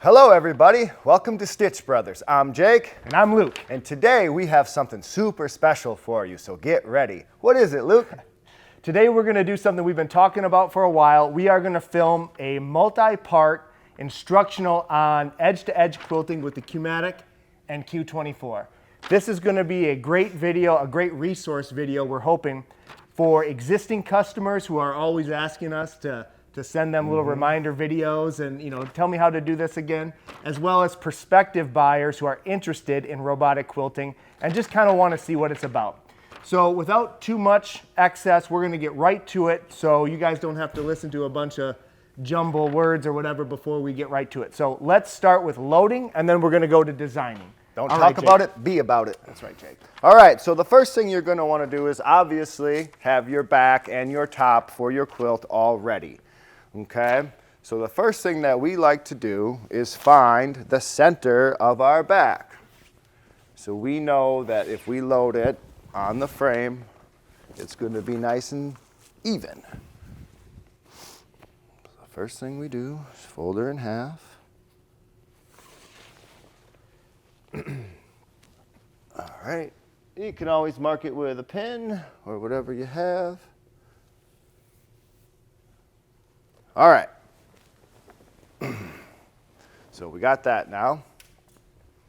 Hello everybody, welcome to Stitch Brothers. I'm Jake. And I'm Luke. And today we have something super special for you, so get ready. What is it, Luke? Today we're going to do something we've been talking about for a while. We are going to film a multi-part instructional on edge-to-edge quilting with the Q-Matic and Q-24. This is going to be a great video, a great resource video, we're hoping, for existing customers who are always asking us to send them little reminder videos and, tell me how to do this again, as well as prospective buyers who are interested in robotic quilting and just kind of want to see what it's about. So without too much excess, we're going to get right to it so you guys don't have to listen to a bunch of jumble words or whatever before we get right to it. So let's start with loading and then we're going to go to designing. Don't talk about it, be about it. That's right, Jake. All right, so the first thing you're going to want to do is obviously have your back and your top for your quilt all ready. Okay, so the first thing that we like to do is find the center of our back. So we know that if we load it on the frame, it's going to be nice and even. So the first thing we do is fold her in half. All right, you can always mark it with a pin or whatever you have. All right, so we got that now.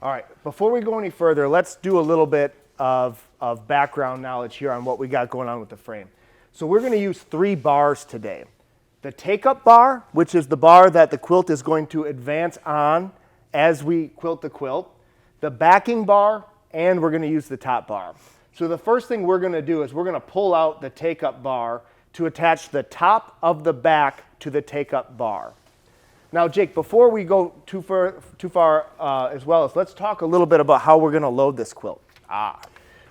All right, before we go any further, let's do a little bit of background knowledge here on what we got going on with the frame. So we're going to use 3 bars today. The take-up bar, which is the bar that the quilt is going to advance on as we quilt the quilt, the backing bar, and we're going to use the top bar. So the first thing we're going to do is we're going to pull out the take-up bar to attach the top of the back to the take-up bar. Now, Jake, before we go too far as well as, let's talk a little bit about how we're going to load this quilt.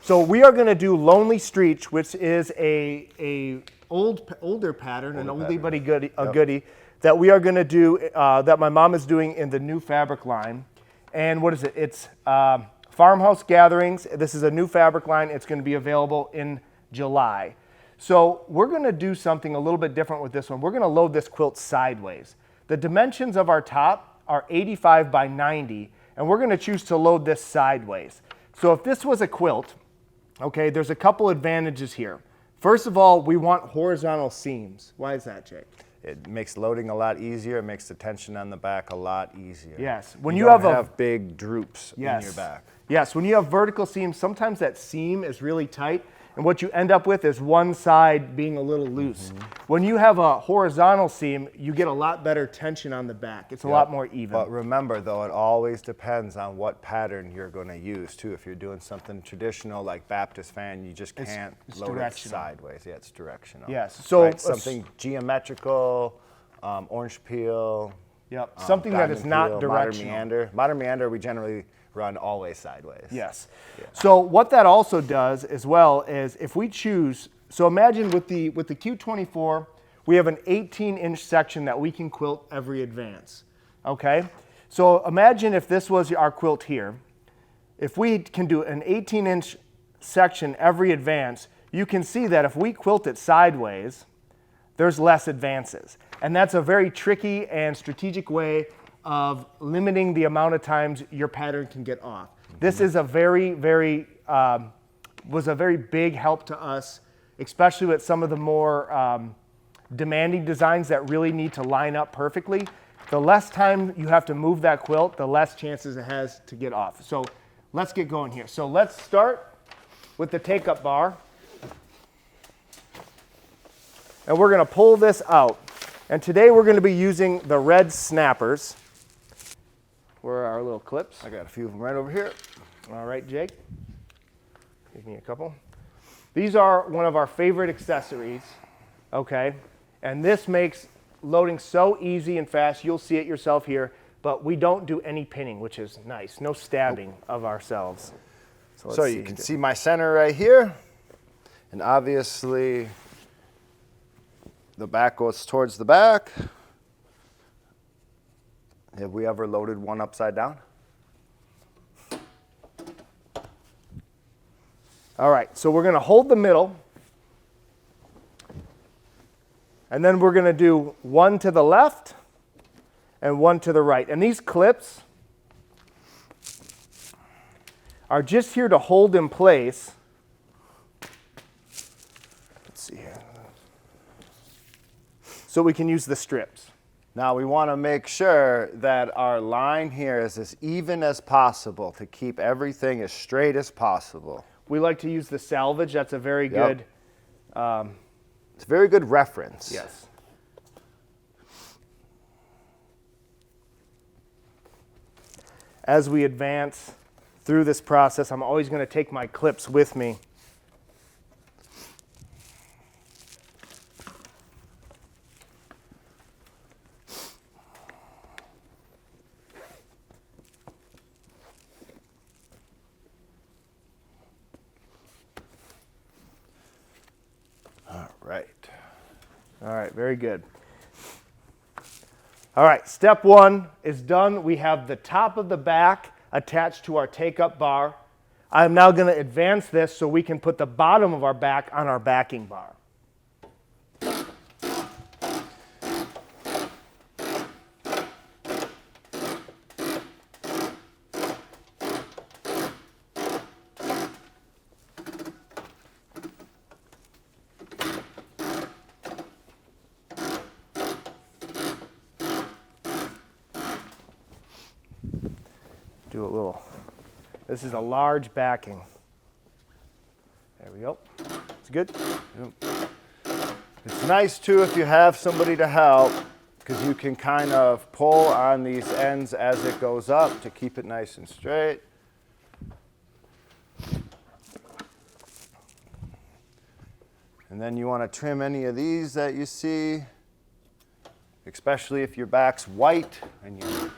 So we are going to do Lonely Streech, which is a older pattern, an oldie but a goodie that we are going to do, that my mom is doing in the new fabric line. And what is it? It's Farmhouse Gatherings. This is a new fabric line. It's going to be available in July. So we're going to do something a little bit different with this one. We're going to load this quilt sideways. The dimensions of our top are 85 by 90, and we're going to choose to load this sideways. So if this was a quilt, okay, there's a couple advantages here. First of all, we want horizontal seams. Why is that, Jake? It makes loading a lot easier. It makes the tension on the back a lot easier. Yes. When you don't have big droops in your back. Yes, when you have vertical seams, sometimes that seam is really tight, and what you end up with is one side being a little loose. When you have a horizontal seam, you get a lot better tension on the back. It's a lot more even. But remember, though, it always depends on what pattern you're going to use, too. If you're doing something traditional like Baptist fan, you just can't load it sideways. Yeah, it's directional. Yes. So right? Something geometrical, orange peel. Yep. Something that is not directional. Modern meander, we generally run always sideways. Yes. Yeah. So what that also does as well is if we choose, so imagine with the Q24, we have an 18-inch section that we can quilt every advance. Okay? So imagine if this was our quilt here. If we can do an 18-inch section every advance, you can see that if we quilt it sideways, there's less advances. And that's a very tricky and strategic way of limiting the amount of times your pattern can get off. This is a was a very big help to us, especially with some of the more demanding designs that really need to line up perfectly. The less time you have to move that quilt, the less chances it has to get off. So let's get going here. So let's start with the take-up bar. And we're going to pull this out. And today we're going to be using the red snappers. Where are our little clips? I got a few of them right over here. All right, Jake. Give me a couple. These are one of our favorite accessories, okay? And this makes loading so easy and fast. You'll see it yourself here, but we don't do any pinning, which is nice. No stabbing of ourselves. So you can see my center right here. And obviously, the back goes towards the back. Have we ever loaded one upside down? All right, so we're going to hold the middle, and then we're going to do one to the left and one to the right. And these clips are just here to hold in place. Let's see here. So we can use the strips. Now we want to make sure that our line here is as even as possible to keep everything as straight as possible. We like to use the salvage. That's a very good. It's a very good reference. Yes. As we advance through this process, I'm always going to take my clips with me. All right, very good. All right, step one is done. We have the top of the back attached to our take-up bar. I'm now going to advance this so we can put the bottom of our back on our backing bar. Do a little, this is a large backing. There we go. It's good. Yep. It's nice too if you have somebody to help, because you can kind of pull on these ends as it goes up to keep it nice and straight. And then you want to trim any of these that you see, especially if your back's white and you.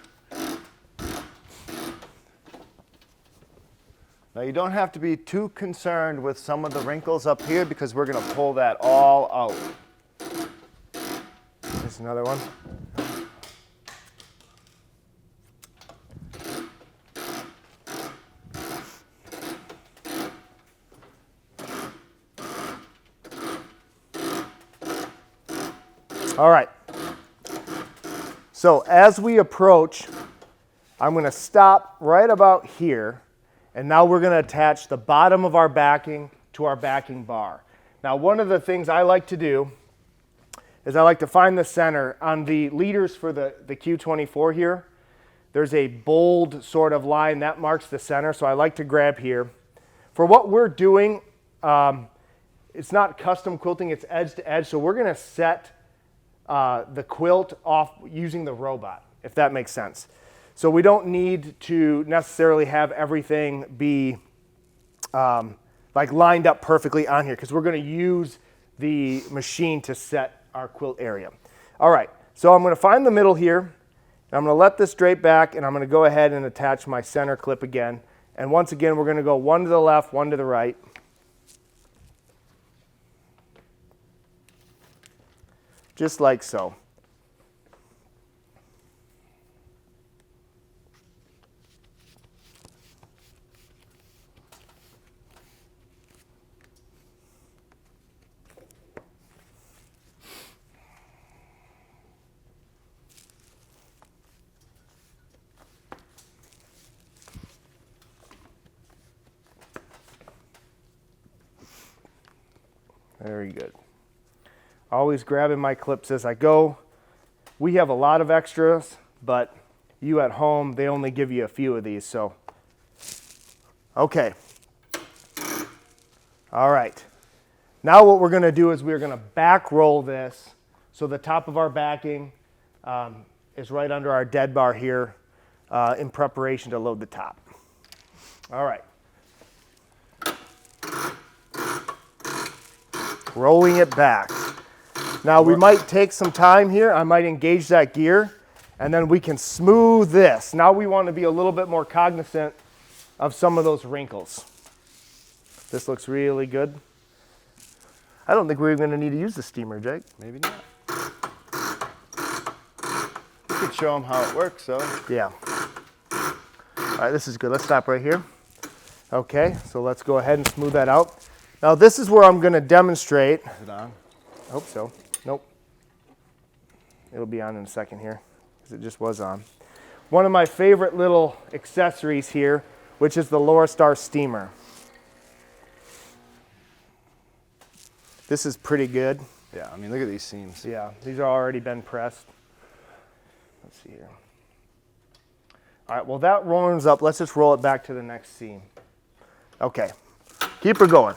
Now you don't have to be too concerned with some of the wrinkles up here because we're going to pull that all out. Here's another one. All right. So as we approach, I'm going to stop right about here. And now we're going to attach the bottom of our backing to our backing bar. Now, one of the things I like to do is I like to find the center. On the leaders for the Q-24 here, there's a bold sort of line that marks the center, so I like to grab here. For what we're doing, it's not custom quilting, it's edge to edge, so we're going to set the quilt off using the robot, if that makes sense. So we don't need to necessarily have everything be like lined up perfectly on here because we're going to use the machine to set our quilt area. All right, so I'm going to find the middle here. And I'm going to let this drape back, and I'm going to go ahead and attach my center clip again. And once again, we're going to go one to the left, one to the right. Just like so. Very good. Always grabbing my clips as I go. We have a lot of extras, but you at home, they only give you a few of these, so. Okay. All right. Now what we're going to do is we're going to back roll this so the top of our backing is right under our dead bar here in preparation to load the top. All right. Rolling it back. Now we might take some time here. I might engage that gear and then we can smooth this. Now we want to be a little bit more cognizant of some of those wrinkles. This looks really good. I don't think we're even going to need to use the steamer, Jake. Maybe not. You could show them how it works, though. Yeah. All right, this is good. Let's stop right here. Okay, so let's go ahead and smooth that out. Now this is where I'm going to demonstrate. Is it on? I hope so. Nope. It'll be on in a second here. because it just was on. One of my favorite little accessories here, which is the Laura Star steamer. This is pretty good. Yeah, I mean, look at these seams. Yeah, these are already been pressed. Let's see here. All right, well that rolls up. Let's just roll it back to the next seam. Okay, keep her going.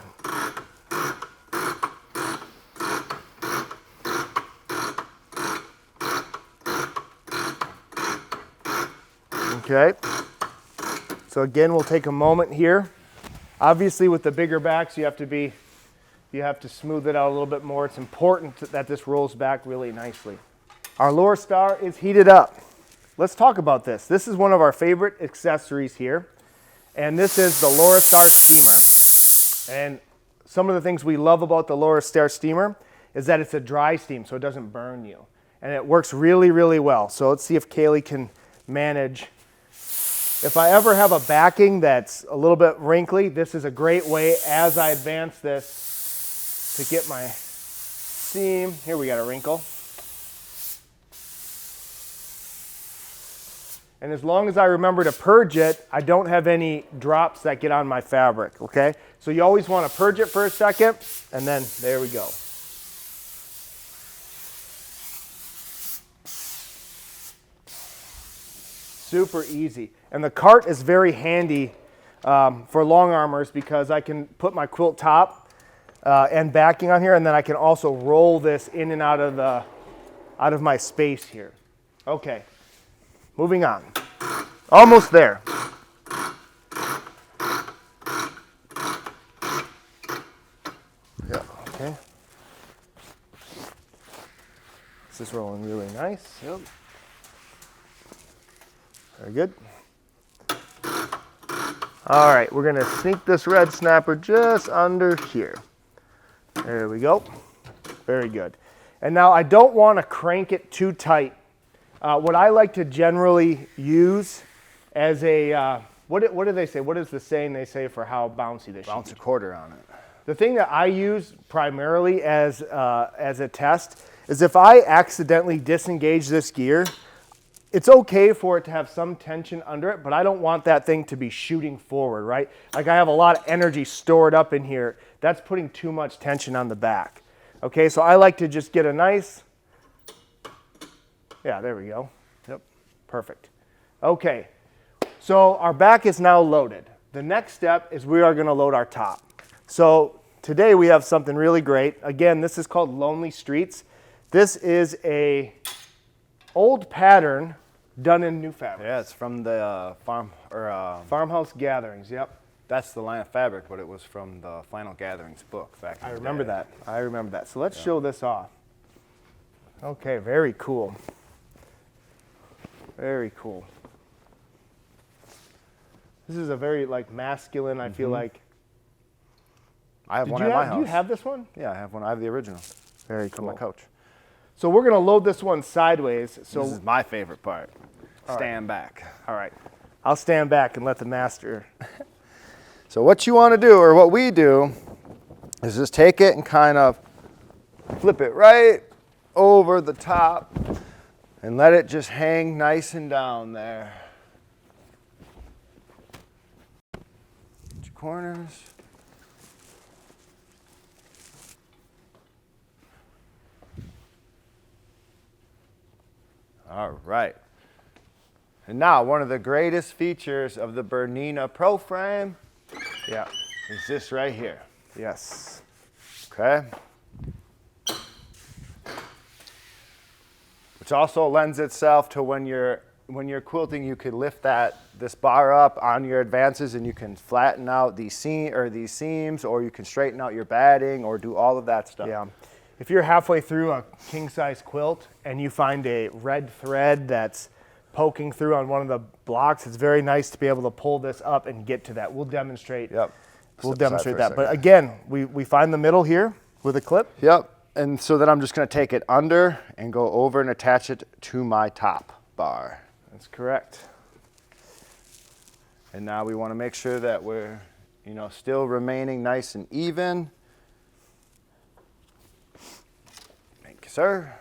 Okay, so again, we'll take a moment here. Obviously with the bigger backs, you have to smooth it out a little bit more. It's important that this rolls back really nicely. Our Laura Star is heated up. Let's talk about this. This is one of our favorite accessories here, and this is the Laura Star steamer. And some of the things we love about the Laura Star steamer is that it's a dry steam, so it doesn't burn you. And it works really, really well. So let's see if Kaylee can manage. If I ever have a backing that's a little bit wrinkly, this is a great way as I advance this to get my seam. Here we got a wrinkle. And as long as I remember to purge it, I don't have any drops that get on my fabric, okay? So you always want to purge it for a second, and then there we go. Super easy. And the cart is very handy for long armors because I can put my quilt top and backing on here, and then I can also roll this in and out of my space here. Okay. Moving on. Almost there. Yeah. Okay. This is rolling really nice. Yep. Very good. All right, we're going to sneak this red snapper just under here. There we go. Very good. And now I don't want to crank it too tight. What I like to generally use as a, what do they say? What is the saying they say for how bouncy this Bounce should a quarter on it. The thing that I use primarily as a test is if I accidentally disengage this gear, it's okay for it to have some tension under it, but I don't want that thing to be shooting forward, right? Like I have a lot of energy stored up in here. That's putting too much tension on the back. Okay, so I like to just get a nice, yeah, there we go. Yep. Perfect. Okay, so our back is now loaded. The next step is we are gonna load our top. So today we have something really great. Again, this is called Lonely Streets. This is a old pattern done in new fabric. Yeah, it's from the Farmhouse Gatherings, yep. That's the line of fabric, but it was from the Flannel Gatherings book back in I the remember day. that. I remember that. So let's show this off. Okay, very cool. Very cool. This is a very like masculine, I feel like. I have one at my house. Do you have this one? Yeah, I have one. I have the original. Very It's on my cool. couch. So we're gonna load this one sideways. So This is my favorite part. All right. Stand back. all right. I'll stand back and let the master. So what you want to do, or what we do, is just take it and kind of flip it right over the top and let it just hang nice and down there. Get your corners. All right. And now, one of the greatest features of the Bernina Pro Frame Yeah. is this right here. Yes. Okay? Which also lends itself to when you're quilting, you could lift this bar up on your advances and you can flatten out these seams, or you can straighten out your batting, or do all of that stuff. Yeah. If you're halfway through a king size quilt and you find a red thread that's poking through on one of the blocks, it's very nice to be able to pull this up and get to that. We'll demonstrate. Yep. We'll Step aside demonstrate for a that. But second. again, we find the middle here with a clip. Yep. And so then I'm just going to take it under and go over and attach it to my top bar. That's correct. And now we want to make sure that we're, still remaining nice and even. Thank you, sir.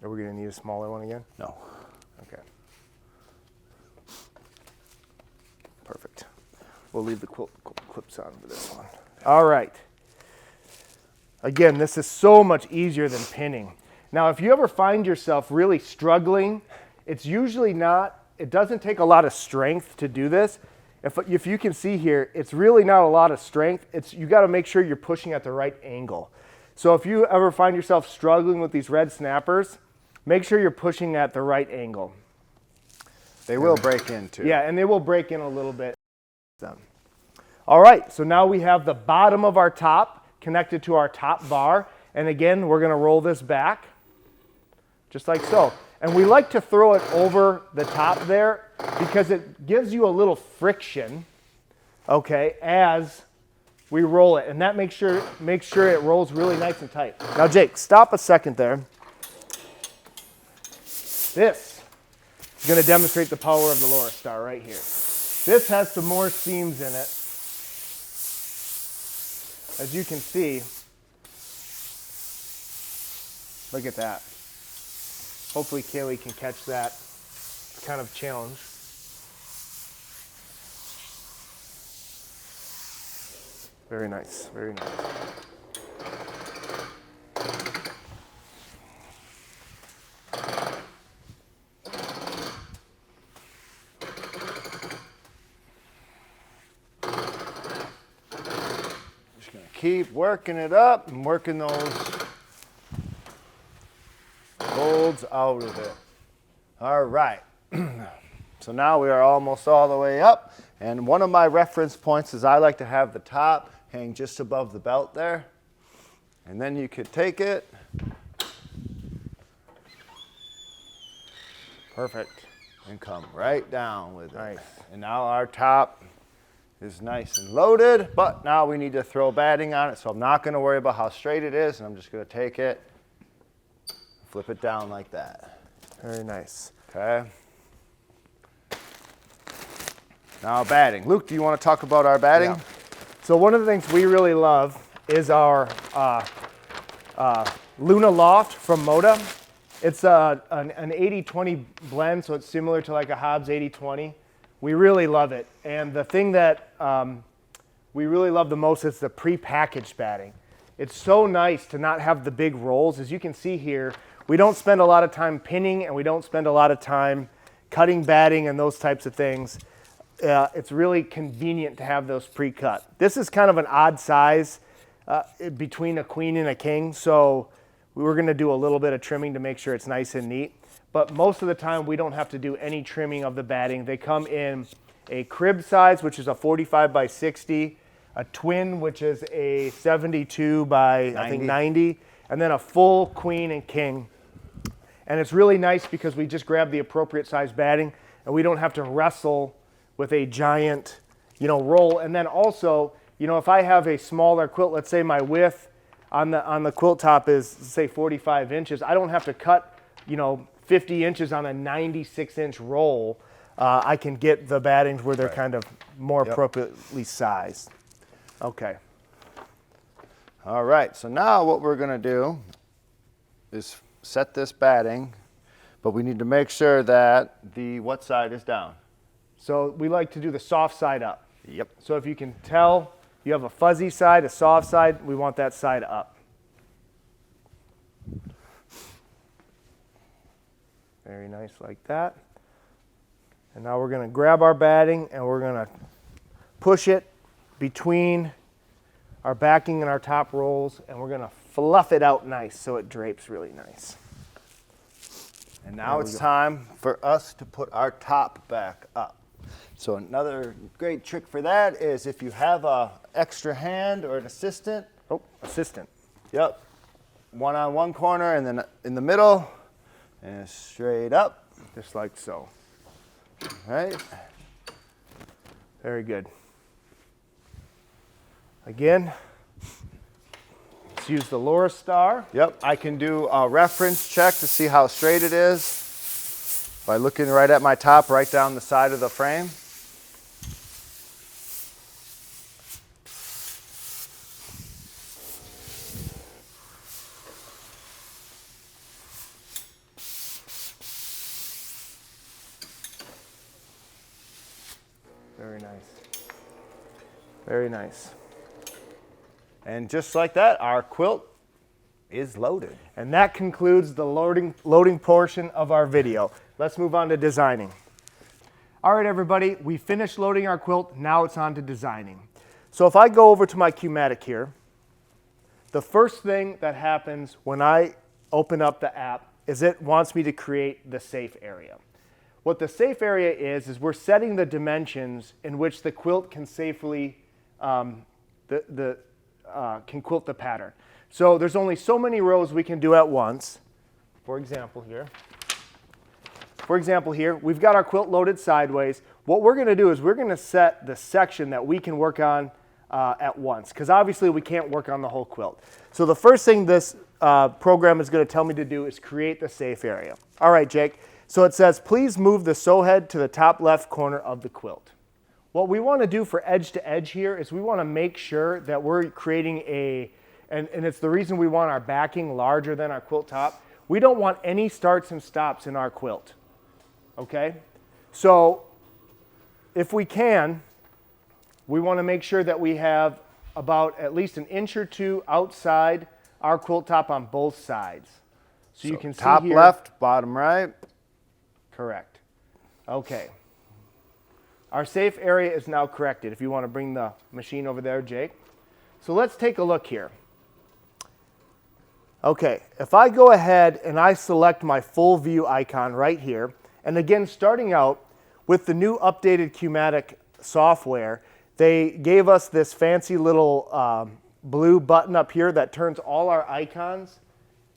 Are we going to need a smaller one again? No. Okay. Perfect. We'll leave the clips on for this one. All right. Again, this is so much easier than pinning. Now, if you ever find yourself really struggling, it's usually not, it doesn't take a lot of strength to do this. If you can see here, it's really not a lot of strength. You got to make sure you're pushing at the right angle. So if you ever find yourself struggling with these red snappers, make sure you're pushing at the right angle. They will break in too. Yeah, and they will break in a little bit. All right, so now we have the bottom of our top connected to our top bar. And again, we're going to roll this back, just like so. And we like to throw it over the top there because it gives you a little friction, okay, as we roll it. And that makes sure it rolls really nice and tight. Now, Jake, stop a second there. This is going to demonstrate the power of the Laura Star right here. This has some more seams in it. As you can see, look at that. Hopefully Kaylee can catch that. It's kind of a challenge. Very nice, very nice. Just gonna keep working it up and working those folds out of it. All right. So now we are almost all the way up. And one of my reference points is I like to have the top hang just above the belt there. And then you could take it. Perfect. And come right down with it. Nice. And now our top is nice and loaded, but now we need to throw batting on it. So I'm not gonna worry about how straight it is, and I'm just gonna take it, flip it down like that. Very nice. Okay. Now batting. Luke, do you want to talk about our batting? Yeah. So one of the things we really love is our Luna Loft from Moda. It's an 80-20 blend, so it's similar to like a Hobbs 80-20. We really love it. And the thing that we really love the most is the pre-packaged batting. It's so nice to not have the big rolls. As you can see here, we don't spend a lot of time pinning and we don't spend a lot of time cutting batting and those types of things. It's really convenient to have those pre-cut. This is kind of an odd size between a queen and a king, so we were going to do a little bit of trimming to make sure it's nice and neat. But most of the time, we don't have to do any trimming of the batting. They come in a crib size, which is a 45 by 60, a twin, which is a 72 by 90. I think 90, and then a full queen and king. And it's really nice because we just grab the appropriate size batting, and we don't have to wrestle with a giant, roll. And then also, if I have a smaller quilt, let's say my width on the quilt top is, say, 45 inches, I don't have to cut, 50 inches on a 96-inch roll. I can get the battings where they're kind of more appropriately sized. Okay. All right, so now what we're gonna do is set this batting, but we need to make sure that what side is down? So we like to do the soft side up. Yep. So if you can tell, you have a fuzzy side, a soft side, we want that side up. Very nice, like that. And now we're going to grab our batting and we're going to push it between our backing and our top rolls, and we're going to fluff it out nice so it drapes really nice. And now it's time for us to put our top back up. So another great trick for that is if you have an extra hand or an assistant. Oh, assistant. Yep. One on one corner and then in the middle and straight up. Just like so. Right? Very good. Again, let's use the Laura Star. Yep. I can do a reference check to see how straight it is by looking right at my top, right down the side of the frame. Very nice. And just like that, our quilt is loaded. And that concludes the loading portion of our video. Let's move on to designing. All right, everybody, we finished loading our quilt. Now it's on to designing. So if I go over to my Q-Matic here, the first thing that happens when I open up the app is it wants me to create the safe area. What the safe area is we're setting the dimensions in which the quilt can safely can quilt the pattern. So there's only so many rows we can do at once. For example here, we've got our quilt loaded sideways. What we're going to do is we're going to set the section that we can work on at once, because obviously we can't work on the whole quilt. So the first thing this program is going to tell me to do is create the safe area. All right, Jake. So it says, please move the sew head to the top left corner of the quilt. What we want to do for edge to edge here is we want to make sure that we're creating and it's the reason we want our backing larger than our quilt top. We don't want any starts and stops in our quilt. Okay? So if we can, we want to make sure that we have about at least 1 inch or 2 outside our quilt top on both sides. So you can see top here, left, bottom right. correct. Okay. Our safe area is now corrected. If you want to bring the machine over there, Jake. So let's take a look here. Okay, if I go ahead and I select my full view icon right here, and again, starting out with the new updated Q-Matic software, they gave us this fancy little blue button up here that turns all our icons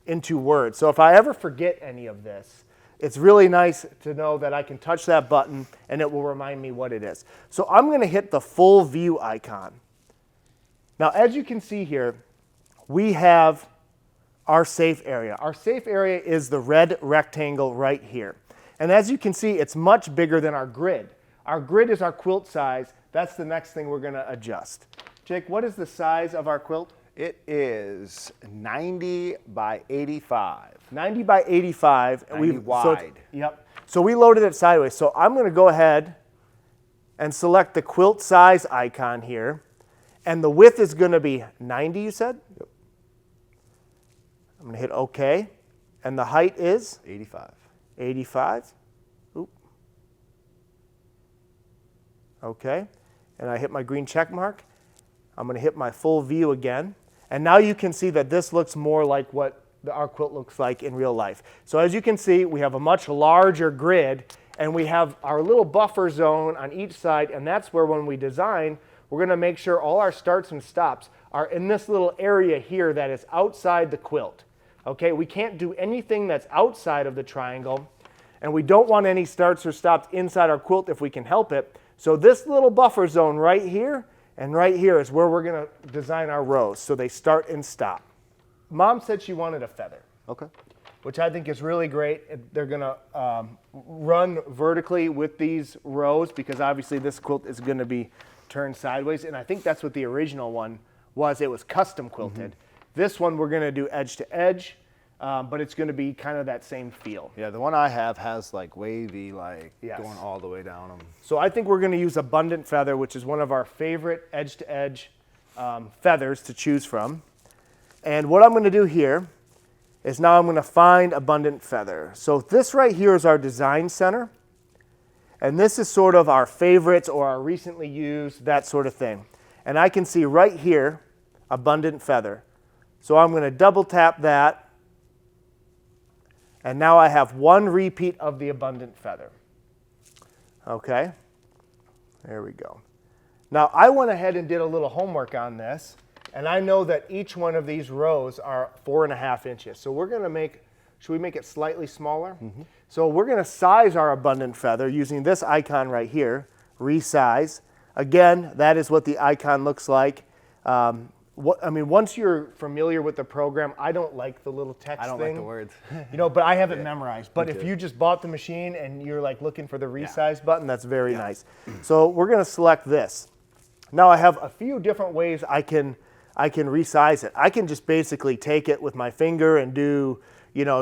into words. So if I ever forget any of this, it's really nice to know that I can touch that button and it will remind me what it is. So I'm going to hit the full view icon. Now, as you can see here, we have our safe area. Our safe area is the red rectangle right here. And as you can see, it's much bigger than our grid. Our grid is our quilt size. That's the next thing we're going to adjust. Jake, what is the size of our quilt? It is 90 by 85. 90 by 85. 90 wide. Yep. So we loaded it sideways. So I'm going to go ahead and select the quilt size icon here. And the width is going to be 90, you said? Yep. I'm going to hit OK. And the height is? 85. 85. Oop. OK. And I hit my green check mark. I'm going to hit my full view again. And now you can see that this looks more like what our quilt looks like in real life. So as you can see, we have a much larger grid, and we have our little buffer zone on each side, and that's where when we design, we're going to make sure all our starts and stops are in this little area here that is outside the quilt. Okay, we can't do anything that's outside of the triangle, and we don't want any starts or stops inside our quilt if we can help it. So this little buffer zone right here and right here is where we're going to design our rows, so they start and stop. Mom said she wanted a feather. Okay. Which I think is really great. They're going to run vertically with these rows because obviously this quilt is going to be turned sideways, and I think that's what the original one was. It was custom quilted. This one we're going to do edge to edge, but it's going to be kind of that same feel. Yeah, the one I have has like wavy, like Yes. going all the way down them. So I think we're going to use Abundant Feather, which is one of our favorite edge to edge feathers to choose from. And what I'm going to do here is now I'm going to find Abundant Feather. So this right here is our design center. And this is sort of our favorites or our recently used, that sort of thing. And I can see right here, Abundant Feather. So I'm going to double tap that. And now I have one repeat of the Abundant Feather. Okay, there we go. Now I went ahead and did a little homework on this. And I know that each one of these rows are 4.5 inches. So we're going to make, should we make it slightly smaller? So we're going to size our Abundant Feather using this icon right here, resize. Again, that is what the icon looks like. Once you're familiar with the program, I don't like the little text thing. I don't like the words. But I have it memorized. But if you just bought the machine and you're like looking for the resize button, that's very nice. So we're going to select this. Now I have a few different ways I can resize it. I can just basically take it with my finger and do,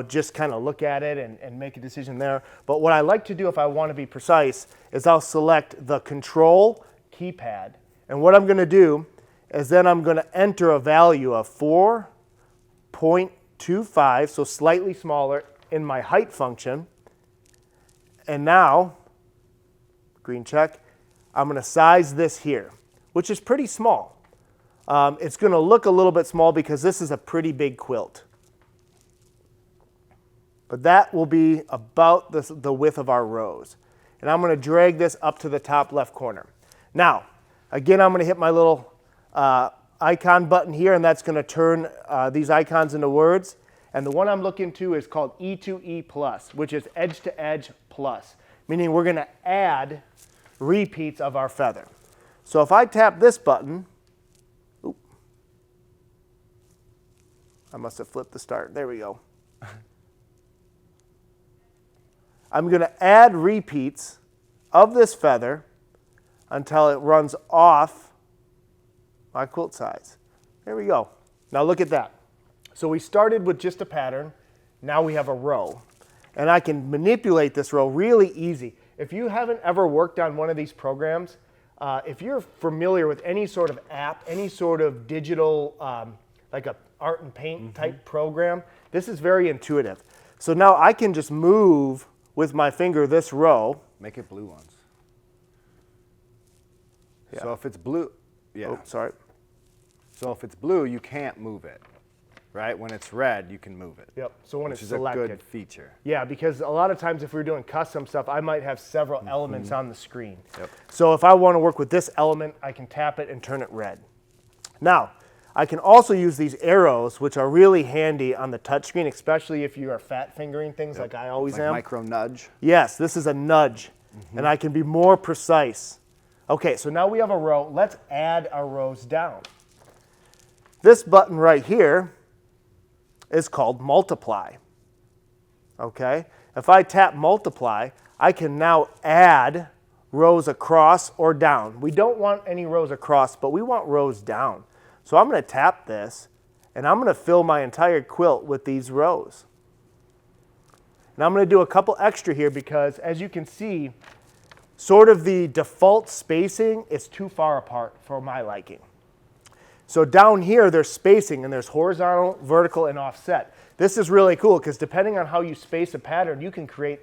just kind of look at it and make a decision there. But what I like to do if I want to be precise is I'll select the control keypad And what I'm going to do is then I'm going to enter a value of 4.25, so slightly smaller, in my height function. And now, green check, I'm going to size this here, which is pretty small. It's going to look a little bit small because this is a pretty big quilt. But that will be about the width of our rows. And I'm going to drag this up to the top left corner. Now, again, I'm going to hit my little icon button here, and that's going to turn these icons into words. And the one I'm looking to is called E2E plus, which is edge to edge plus, meaning we're going to add repeats of our feather. So if I tap this button, I must have flipped the start. There we go. I'm going to add repeats of this feather until it runs off my quilt size. There we go. Now look at that. So we started with just a pattern. Now we have a row. And I can manipulate this row really easy. If you haven't ever worked on one of these programs, if you're familiar with any sort of app, any sort of digital, like a art and paint type program, this is very intuitive. So now I can just move with my finger this row. Make it blue ones. Yeah. So if it's blue, yeah. Oh, sorry. So if it's blue, you can't move it, right? When it's red, you can move it. Yep. So when which it's is selected. a good feature. Yeah, because a lot of times if we're doing custom stuff, I might have several elements on the screen. Yep. So if I want to work with this element, I can tap it and turn it red. Now, I can also use these arrows, which are really handy on the touchscreen, especially if you are fat fingering things like I always am. Micro nudge. Yes, this is a nudge, and I can be more precise. Okay, so now we have a row. Let's add our rows down. This button right here is called multiply. Okay, if I tap multiply, I can now add rows across or down. We don't want any rows across, but we want rows down. So I'm going to tap this, and I'm going to fill my entire quilt with these rows. And I'm going to do a couple extra here because, as you can see, sort of the default spacing is too far apart for my liking. So down here, there's spacing, and there's horizontal, vertical, and offset. This is really cool because depending on how you space a pattern, you can create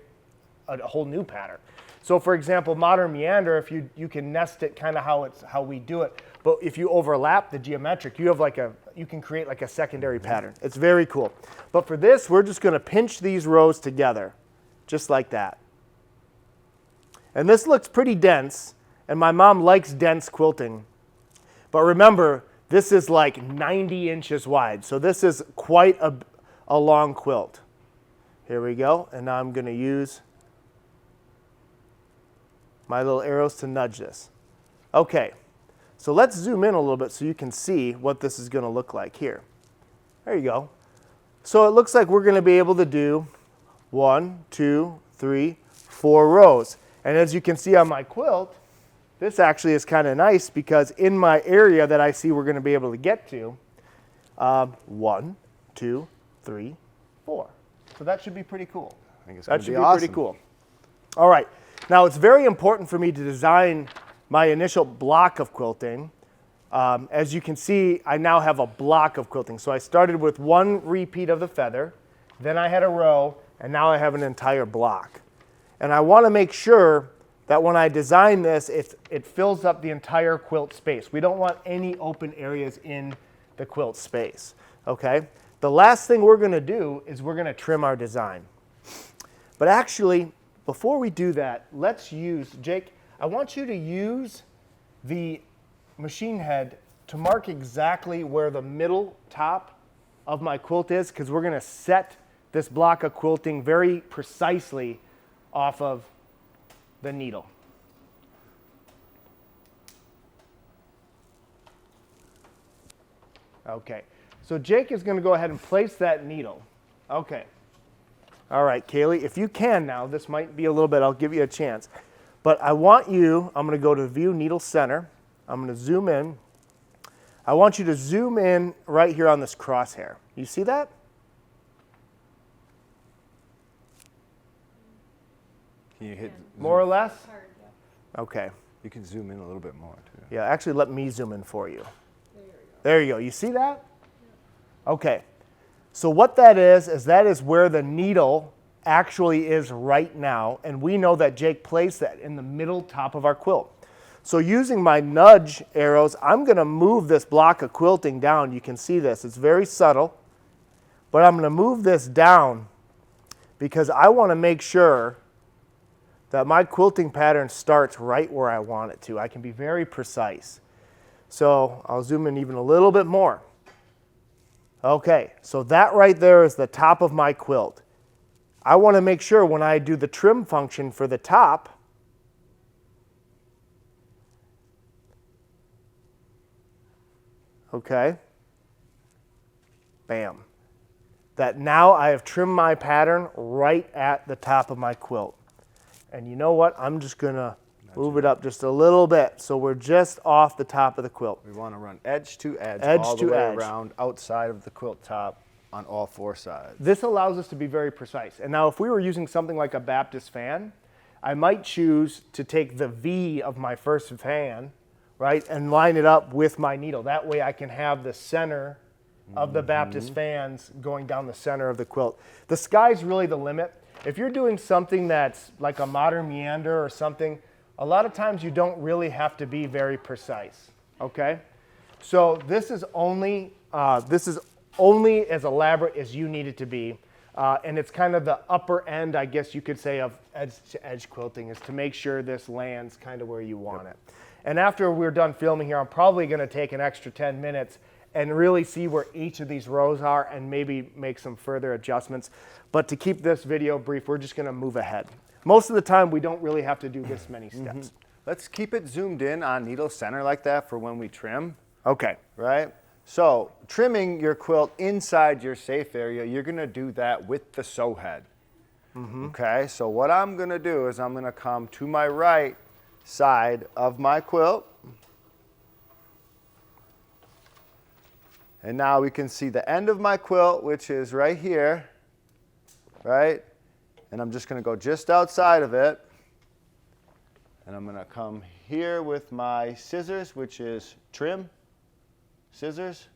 a whole new pattern. So for example, modern meander, if you can nest it kind of how we do it. But if you overlap the geometric, you can create like a secondary pattern. It's very cool. But for this, we're just going to pinch these rows together, just like that. And this looks pretty dense, and my mom likes dense quilting. But remember, this is like 90 inches wide, so this is quite a long quilt. Here we go, and now I'm going to use my little arrows to nudge this. Okay, so let's zoom in a little bit so you can see what this is going to look like here. There you go. So it looks like we're going to be able to do 1, 2, 3, 4 rows. And as you can see on my quilt, this actually is kind of nice because in my area that I see we're going to be able to get to, 1, 2, 3, 4. So that should be pretty cool. I think it's That should be awesome. pretty cool. All right. Now, it's very important for me to design my initial block of quilting. As you can see, I now have a block of quilting. So I started with one repeat of the feather, then I had a row, and now I have an entire block. And I want to make sure that when I design this, it fills up the entire quilt space. We don't want any open areas in the quilt space, okay? The last thing we're going to do is we're going to trim our design. But actually, before we do that, let's use, Jake, I want you to use the machine head to mark exactly where the middle top of my quilt is, because we're going to set this block of quilting very precisely off of the needle. Okay, so Jake is going to go ahead and place that needle. Okay. All right, Kaylee, if you can now, this might be a little bit, I'll give you a chance. But I want you, I'm going to go to View Needle Center. I'm going to zoom in. I want you to zoom in right here on this crosshair. You see that? Can you hit More or less? Hard, yeah. Okay. You can zoom in a little bit more too. Yeah, actually let me zoom in for you. There you go. You see that? Okay. So what that is that is where the needle actually is right now, and we know that Jake placed that in the middle top of our quilt. So using my nudge arrows, I'm going to move this block of quilting down. You can see this. It's very subtle, but I'm going to move this down because I want to make sure that my quilting pattern starts right where I want it to. I can be very precise. So I'll zoom in even a little bit more. Okay, so that right there is the top of my quilt. I want to make sure when I do the trim function for the top, okay, bam, that now I have trimmed my pattern right at the top of my quilt. And you know what? I'm just going to move it up just a little bit so we're just off the top of the quilt. We want to run edge to edge, Edge all to the way edge. around outside of the quilt top on all four sides. This allows us to be very precise. And now if we were using something like a Baptist fan, I might choose to take the V of my first fan, right, and line it up with my needle. That way I can have the center of the Baptist fans going down the center of the quilt. The sky's really the limit. If you're doing something that's like a modern meander or something, a lot of times you don't really have to be very precise, okay? So this is only as elaborate as you need it to be. And it's kind of the upper end, I guess you could say, of edge-to-edge quilting, is to make sure this lands kind of where you want it. And after we're done filming here, I'm probably going to take an extra 10 minutes and really see where each of these rows are and maybe make some further adjustments. But to keep this video brief, we're just going to move ahead. Most of the time, we don't really have to do this many steps. Let's keep it zoomed in on needle center like that for when we trim, Okay. right? So trimming your quilt inside your safe area, you're going to do that with the sew head. Okay, so what I'm going to do is I'm going to come to my right side of my quilt. And now we can see the end of my quilt, which is right here, right? And I'm just going to go just outside of it. And I'm going to come here with my scissors, which is trim scissors,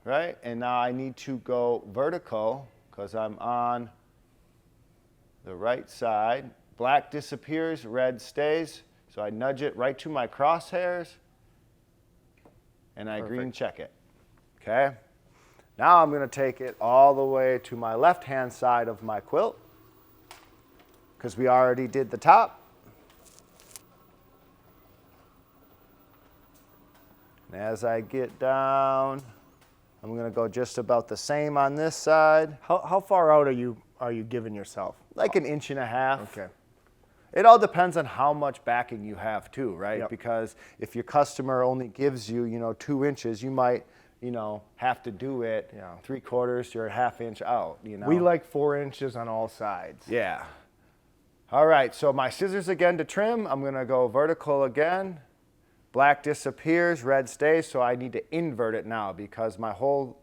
right? And now I need to go vertical because I'm on the right side. Black disappears, red stays. So I nudge it right to my crosshairs and I green check it. Okay? Now I'm going to take it all the way to my left-hand side of my quilt because we already did the top. And as I get down, I'm going to go just about the same on this side. How far out are you giving yourself? Like an inch and a half. Okay. It all depends on how much backing you have too, right? Yep. Because if your customer only gives you, 2 inches, you might, have to do it 3/4 to a ½ inch out, We like 4 inches on all sides. Yeah. All right, so my scissors again to trim. I'm going to go vertical again. Black disappears, red stays, so I need to invert it now because my whole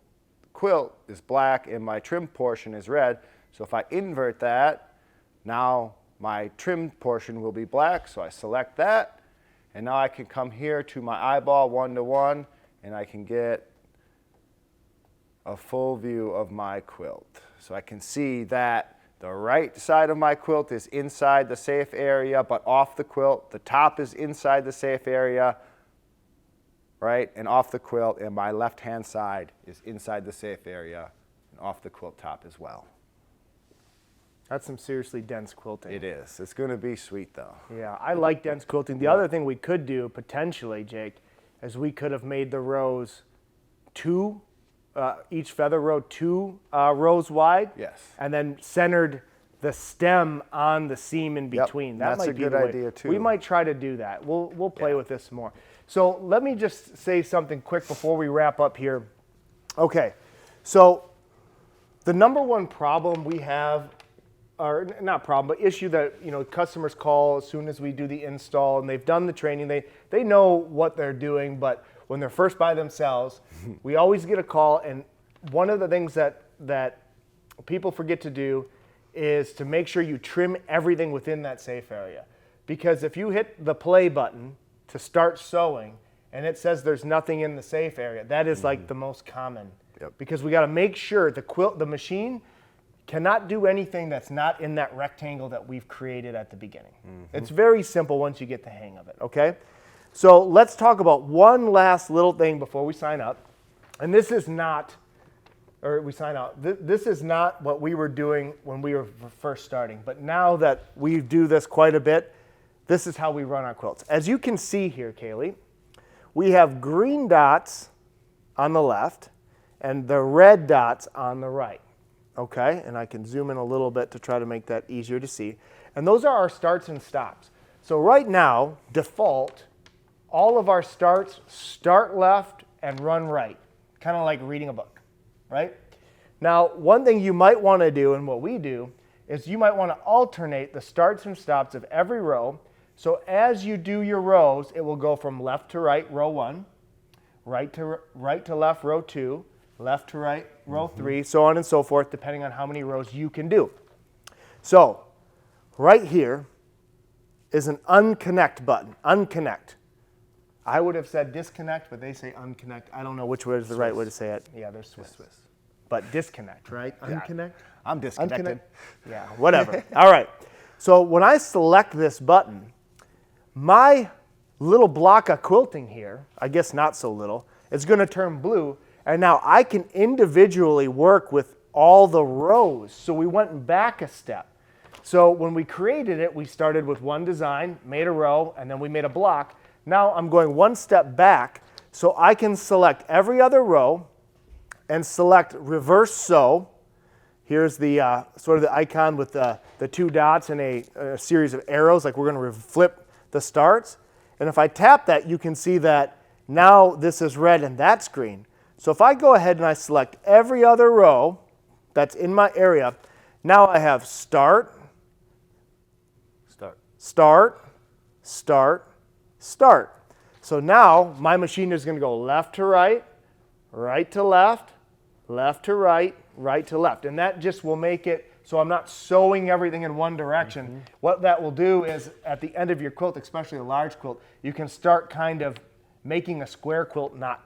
quilt is black and my trim portion is red. So if I invert that, now my trim portion will be black, so I select that. And now I can come here to my eyeball 1-to-1 and I can get a full view of my quilt. So I can see that the right side of my quilt is inside the safe area, but off the quilt. The top is inside the safe area, right, and off the quilt. And my left-hand side is inside the safe area and off the quilt top as well. That's some seriously dense quilting. It is. It's going to be sweet, though. Yeah, I like dense quilting. The other thing we could do, potentially, Jake, is we could have made the rows each feather row 2 rows wide. Yes. And then centered the stem on the seam in between. That That's might a be good the way. idea, too. We might try to do that. We'll play with this some more. So let me just say something quick before we wrap up here. Okay, so the number one problem we have, or not problem, but issue that customers call as soon as we do the install and they've done the training, they know what they're doing, but when they're first by themselves, we always get a call, and one of the things that people forget to do is to make sure you trim everything within that safe area. because if you hit the play button to start sewing and it says there's nothing in the safe area, that is like the most common. Yep. Because we got to make sure the machine cannot do anything that's not in that rectangle that we've created at the beginning. It's very simple once you get the hang of it, okay? So let's talk about one last little thing before we sign up. And this is not, or we sign out, this is not what we were doing when we were first starting. But now that we do this quite a bit, this is how we run our quilts. As you can see here, Kaylee, we have green dots on the left and the red dots on the right. Okay, and I can zoom in a little bit to try to make that easier to see. And those are our starts and stops. So right now, default, all of our starts start left and run right, kind of like reading a book, right? Now, one thing you might want to do, and what we do, is you might want to alternate the starts and stops of every row. So as you do your rows, it will go from left to right, row 1, right to left, row 2, left to right, row 3, so on and so forth, depending on how many rows you can do. So right here is an unconnect button, unconnect. I would have said disconnect, but they say unconnect. I don't know which way is the right way to say it. Yeah, they're Swiss. But disconnect, right? Yeah. Unconnect? I'm disconnected. Yeah, whatever. All right. So when I select this button, my little block of quilting here, I guess not so little, is going to turn blue. And now I can individually work with all the rows. So we went back a step. So when we created it, we started with one design, made a row, and then we made a block. Now I'm going one step back so I can select every other row and select reverse sew. Here's the sort of the icon with the two dots and a series of arrows, like we're going to flip the starts. And if I tap that, you can see that now this is red and that's green. So if I go ahead and I select every other row that's in my area, now I have start, start, start, start. So now my machine is going to go left to right, right to left, left to right, right to left. And that just will make it so I'm not sewing everything in one direction. What that will do is at the end of your quilt, especially a large quilt, you can start kind of making a square quilt not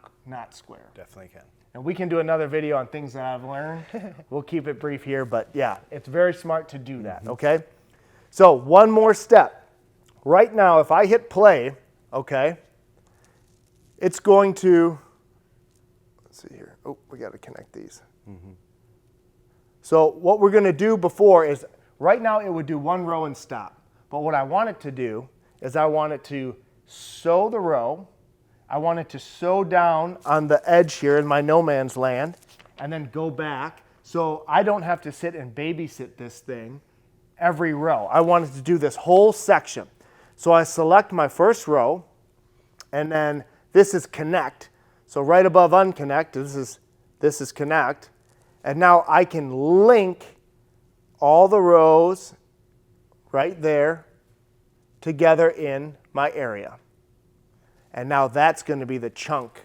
square. Definitely can. And we can do another video on things that I've learned. We'll keep it brief here, but yeah, it's very smart to do that, okay? So one more step. Right now, if I hit play, okay, it's going to, let's see here. Oh, we got to connect these. So what we're going to do before is, right now it would do one row and stop. But what I want it to do is I want it to sew the row. I want it to sew down on the edge here in my no man's land and then go back. So I don't have to sit and babysit this thing every row. I want it to do this whole section. So I select my first row, and then this is connect. So right above unconnect, this is connect. And now I can link all the rows right there together in my area. And now that's going to be the chunk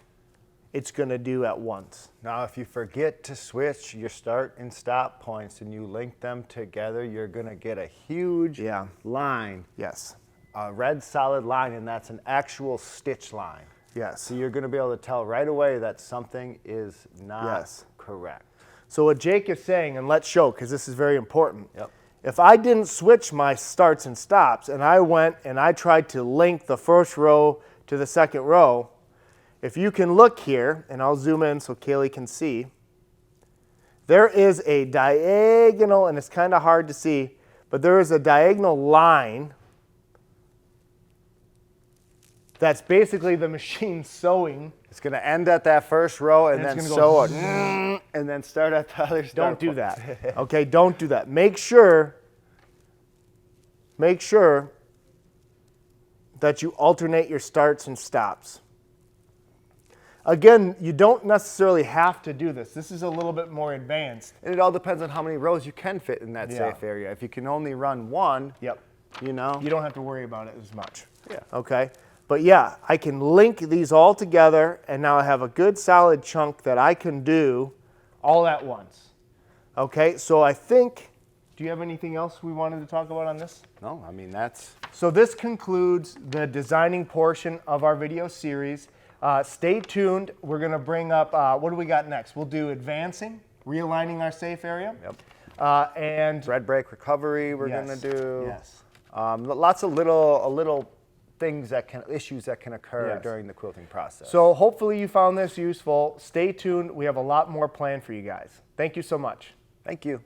it's going to do at once. Now, if you forget to switch your start and stop points and you link them together, you're going to get a huge line. Yes. A red solid line, and that's an actual stitch line. Yes. So you're going to be able to tell right away that something is not correct. So what Jake is saying, and let's show, because this is very important. Yep. If I didn't switch my starts and stops, and I went and I tried to link the first row to the second row, if you can look here, and I'll zoom in so Kaylee can see, there is a diagonal, and it's kind of hard to see, but there is a diagonal line that's basically the machine sewing. It's going to end at that first row and then sew it, and then start at the other start Don't do point. that. Okay, don't do that. Make sure that you alternate your starts and stops. Again, you don't necessarily have to do this. This is a little bit more advanced. And it all depends on how many rows you can fit in that safe area. If you can only run one, you know, you don't have to worry about it as much. Yeah. Okay. But yeah, I can link these all together, and now I have a good solid chunk that I can do all at once. Okay, so I think, do you have anything else we wanted to talk about on this? No, I mean, that's So this concludes the designing portion of our video series. Stay tuned. We're going to bring up, what do we got next? We'll do advancing, realigning our safe area. Yep. And Thread break recovery we're yes, going to do. Yes. Lots of little things issues that can occur Yes. during the quilting process. So hopefully you found this useful. Stay tuned. We have a lot more planned for you guys. Thank you so much. Thank you.